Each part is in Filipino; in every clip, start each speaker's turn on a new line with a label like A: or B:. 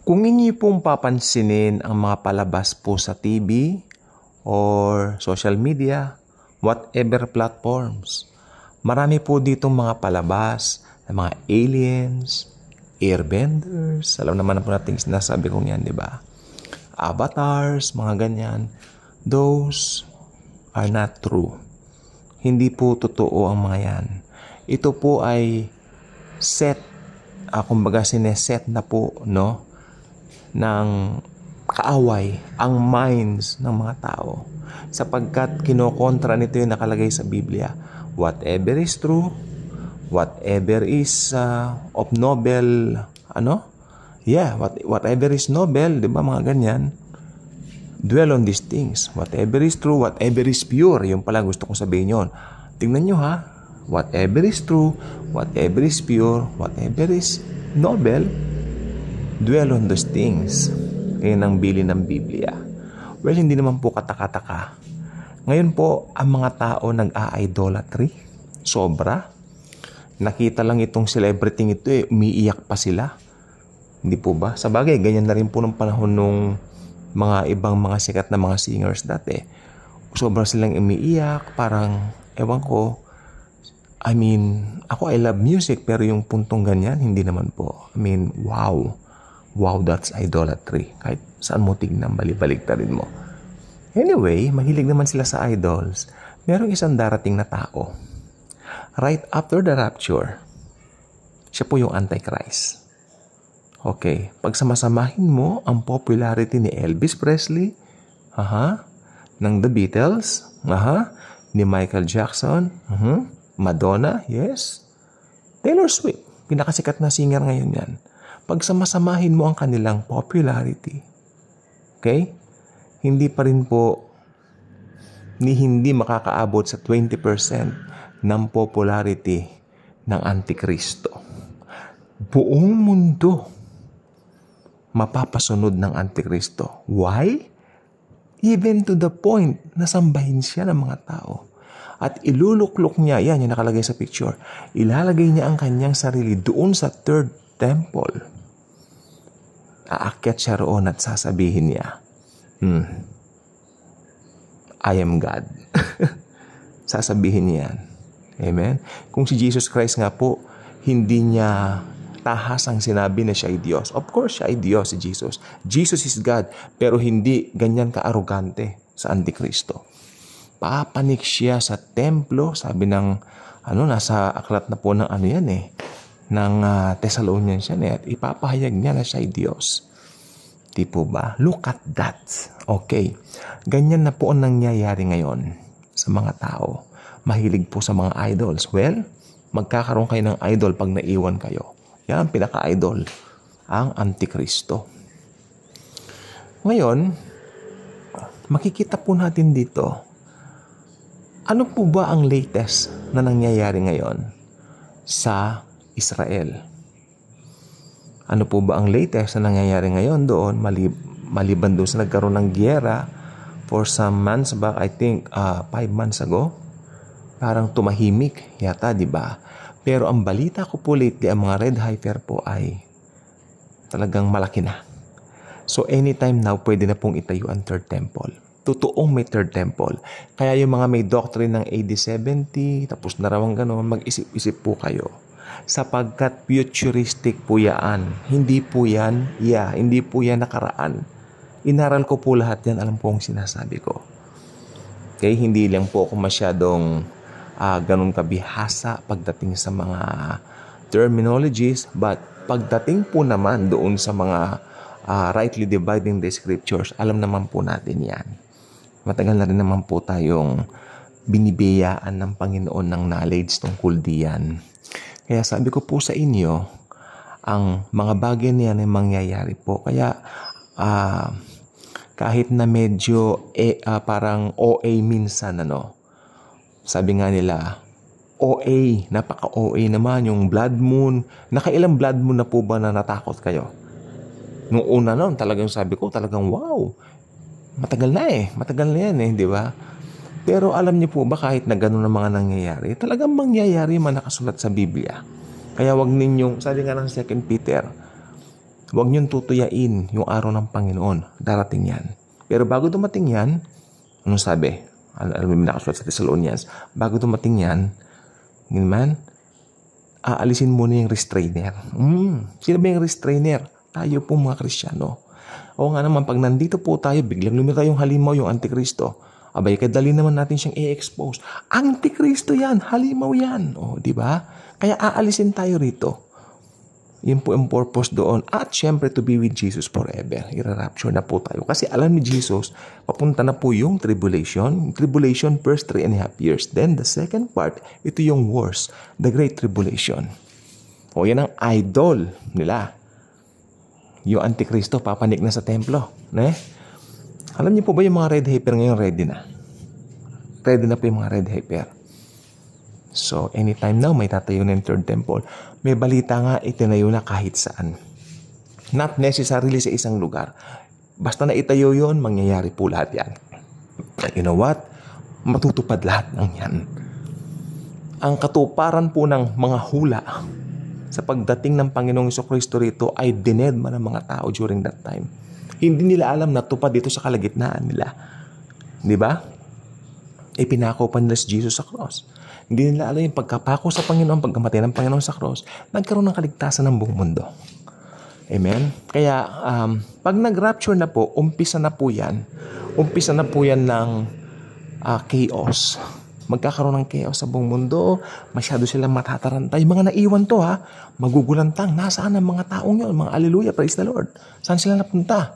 A: Kung inyo pong papansinin ang mga palabas po sa TV or social media, whatever platforms, marami po ditong mga palabas ng mga aliens, airbenders, alam naman po natin sinasabi kong yan, di ba? Avatars, mga ganyan. Those are not true. Hindi po totoo ang mga yan. Ito po ay set, kumbaga sineset na po, no, ng kaaway ang minds ng mga tao. Sapagkat kinokontra nito yung nakalagay sa Biblia. Whatever is true, whatever is of noble, whatever is noble, di ba mga ganyan, dwell on these things. Whatever is true, whatever is pure, yung pala gusto kong sabihin yun. Tingnan nyo ha, whatever is true, whatever is pure, whatever is noble, dwell on those things. Kaya nang bili ng Biblia. Well, hindi naman po kataka-taka. Ngayon po, ang mga tao nag-a-idolatry. Sobra. Nakita lang itong celebrity ito, umiiyak pa sila. Hindi po ba? Sa bagay, ganyan na rin po ng panahon nung mga ibang mga sikat na mga singers dati. Sobra silang umiiyak, parang, ewan ko, I love music, pero yung puntong ganyan, hindi naman po. Wow. Wow, that's idolatry. Kahit saan mo tignan, balibaligtarin mo. Anyway, mahilig naman sila sa idols. Merong isang darating na tao. Right after the rapture, siya po yung Antichrist. Okay, pag samasamahin mo ang popularity ni Elvis Presley, ng The Beatles, ni Michael Jackson, Madonna, yes, Taylor Swift, pinakasikat na singer ngayon yan. Pag samasamahin mo ang kanilang popularity, okay, hindi pa rin po, hindi makakaabot sa 20% ng popularity ng Antikristo. Buong mundo mapapasunod ng Antikristo. Why? Even to the point na sambahin siya ng mga tao. At iluluklok niya, yan yung nakalagay sa picture, ilalagay niya ang kanyang sarili doon sa third temple. Aakyat siya roon at sasabihin niya, I am God. Sasabihin niya yan. Amen? Kung si Jesus Christ nga po, hindi niya tahas ang sinabi na siya ay Diyos. Of course, siya ay Diyos, si Jesus. Jesus is God, pero hindi ganyan ka-arugante sa Antikristo. Papanik siya sa templo, sabi ng, nasa aklat na po ng ng Thessalonians yan, at ipapahayag niya na siya ay Diyos. Di po ba? Look at that. Okay. Ganyan na po ang nangyayari ngayon sa mga tao. Mahilig po sa mga idols. Well, magkakaroon kayo ng idol pag naiwan kayo. Yan ang pinaka-idol, ang Antikristo. Ngayon, makikita po natin dito, ano po ba ang latest na nangyayari ngayon sa Israel? Ano po ba ang latest na nangyayari ngayon doon maliban doon sa nagkaroon ng giyera for some months back, I think 5 months ago? Parang tumahimik yata, di ba? Pero ang balita ko po lately, ang mga red heifer po ay talagang malaki na. So anytime now, pwede na pong itayo ang third temple. Totoong may third temple. Kaya yung mga may doctrine ng AD 70, tapos na raw ang gano'n, mag-isip-isip po kayo. Sapagkat futuristic po yan. Hindi po yan nakaraan. Inaral ko po lahat yan, alam po ang sinasabi ko. Okay, hindi lang po ako masyadong ganun kabihasa pagdating sa mga terminologies, but pagdating po naman doon sa mga rightly dividing the scriptures, alam naman po natin yan. Matagal na rin naman po tayong binibiyaan ng Panginoon ng knowledge tungkol diyan. Kaya sabi ko po sa inyo, ang mga bagay niyan ay mangyayari po. Kaya kahit na medyo parang OA minsan, sabi nga nila, OA, napaka-OA naman yung blood moon. Nakailang blood moon na po ba na natakot kayo? Nung una noon, talagang sabi ko, talagang wow. Matagal na yan di ba? Pero alam niyo po ba kahit na gano'n ang mga nangyayari, talagang mangyayari man nakasulat sa Biblia. Kaya wag ninyong, sabi nga ng 2 Peter, Huwag niyong tutuyain yung araw ng Panginoon. Darating yan. Pero bago dumating yan, anong sabi? Alam mo nakasulat sa Thessalonians, bago dumating yan, aalisin muna yung restrainer. Sino ba yung restrainer? Tayo po mga Kristiyano. O nga naman, pag nandito po tayo, biglang lumita yung halimaw, yung Antikristo. Abay, kadali naman natin siyang i-expose. Antikristo yan, halimaw yan. O, di ba? Kaya aalisin tayo rito. Yun po ang purpose doon. At syempre, to be with Jesus forever. I-rapture na po tayo. Kasi alam ni Jesus, papunta na po yung tribulation. Tribulation, first 3.5 years. Then, the second part, ito yung worst. The Great Tribulation. O, yan ang idol nila. Yung Antikristo, papanik na sa templo. Alam niyo po ba yung mga red heifer ngayon ready na? Ready na po yung mga red heifer. So, anytime now, may tatayo na yung third temple. May balita nga, itinayo na kahit saan. Not necessarily sa isang lugar. Basta na itayo yun, mangyayari po lahat yan. You know what? Matutupad lahat ng yan. Ang katuparan po ng mga hula sa pagdating ng Panginoong Jesucristo rito ay dinedma ng mga tao during that time. Hindi nila alam na tupad dito sa kalagitnaan nila. Di ba? Ipinako pa nila si Jesus sa cross. Hindi nila alam yung pagkapako sa Panginoon, pagkamatay ng Panginoon sa cross, nagkaroon ng kaligtasan ng buong mundo. Amen? Kaya, pag nag-rapture na po, umpisa na po yan. Umpisa na po yan ng chaos. Magkakaroon ng chaos sa buong mundo. Masyado silang matataranta. Yung mga naiwan to magugulantang. Nasaan ang mga taong yun? Mga hallelujah, praise the Lord. Saan sila napunta?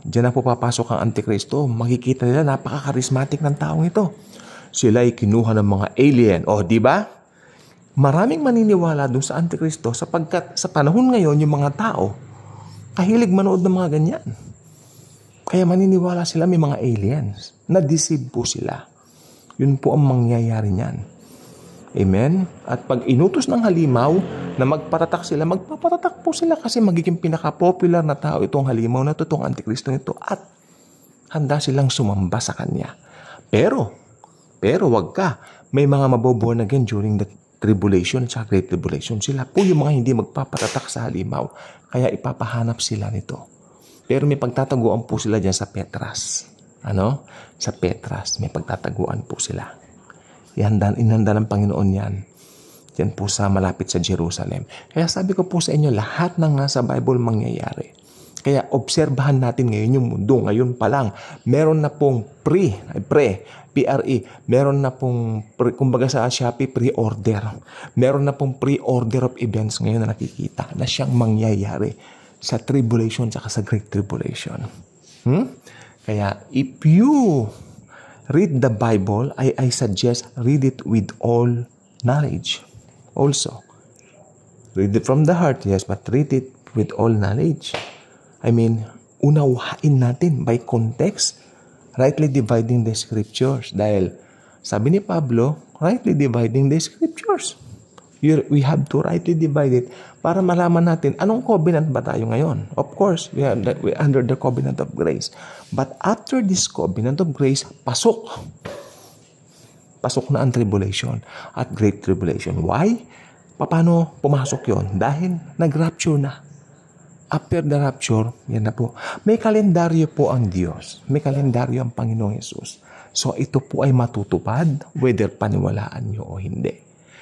A: Diyan na po papasok ang Antikristo. Makikita nila, napaka-charismatic ng taong ito. Sila ay kinuha ng mga alien. O, di ba? Maraming maniniwala doon sa Antikristo sapagkat sa panahon ngayon, yung mga tao, kahilig manood ng mga ganyan. Kaya maniniwala sila may mga aliens. Na-deceive po sila. Yun po ang mangyayari niyan. Amen? At pag inutos ng halimaw na magpatatak sila, magpapatatak po sila kasi magiging pinaka-popular na tao itong halimaw na itong Antikristo nito at handa silang sumamba sa kanya. Pero wag ka. May mga maboborn again during the tribulation at Great Tribulation. Sila po yung mga hindi magpapatatak sa halimaw. Kaya ipapahanap sila nito. Pero may pagtataguan po sila dyan sa Petras. Sa Petras. May pagtataguan po sila. Inhanda ng Panginoon yan. Yan po sa malapit sa Jerusalem. Kaya sabi ko po sa inyo, lahat ng nasa Bible mangyayari. Kaya obserbahan natin ngayon yung mundo. Ngayon pa lang, meron na pong PRE, meron na pong, kumbaga sa Shopee, pre-order. Meron na pong pre-order of events ngayon na nakikita na siyang mangyayari sa tribulation at sa Great Tribulation. Kaya if you read the Bible, I suggest read it with all knowledge. Also, read it from the heart, yes, but read it with all knowledge. Unawain natin by context, rightly dividing the scriptures. Dahil, sabi ni Pablo, rightly dividing the scriptures. We have to rightly divide it para malaman natin anong covenant ba tayo ngayon. Of course, we're under the covenant of grace. But after this covenant of grace, pasok na ang tribulation at great tribulation. Why? Paano pumasok yon? Dahil nag-rapture na. After the rapture, yan na po. May kalendaryo po ang Diyos. May kalendaryo ang Panginoong Yesus. So ito po ay matutupad whether paniwalaan nyo o hindi.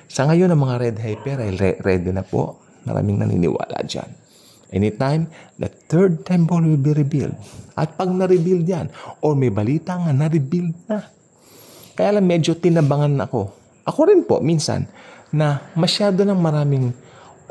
A: Sa ngayon, ang mga red heifer ay ready na po. Maraming naniniwala dyan. Anytime, the third temple will be rebuilt. At pag na-rebuild yan, or may balita nga, na-rebuild na. Kaya lang medyo tinabangan ako. Ako rin po, minsan, na masyado ng maraming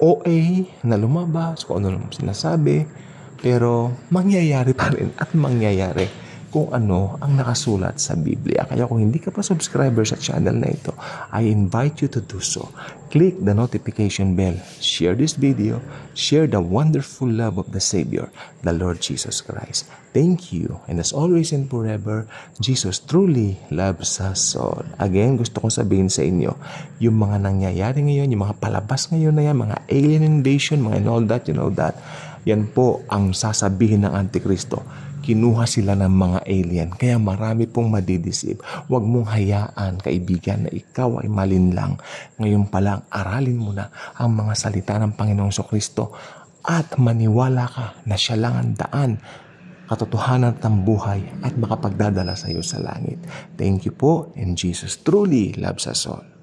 A: OA na lumabas, kung ano lang sinasabi, pero mangyayari pa rin at mangyayari kung ano ang nakasulat sa Biblia. Kaya kung hindi ka pa subscriber sa channel na ito, I invite you to do so. Click the notification bell, share this video, share the wonderful love of the Savior, the Lord Jesus Christ. Thank you. And as always and forever, Jesus truly loves us all. Again, gusto ko sabihin sa inyo, yung mga nangyayari ngayon, yung mga palabas ngayon na yan, mga alien invasion, mga and all that, you know that, yan po ang sasabihin ng Antikristo. Kinuha sila ng mga alien. Kaya marami pong madideceive. Huwag mong hayaan, kaibigan, na ikaw ay malinlang. Ngayon pa lang, aralin mo na ang mga salita ng Panginoong Jesucristo. at maniwala ka na siya lang ang daan, katotohanan at ang buhay at makapagdadala sa iyo sa langit. Thank you po, and Jesus truly loves us all.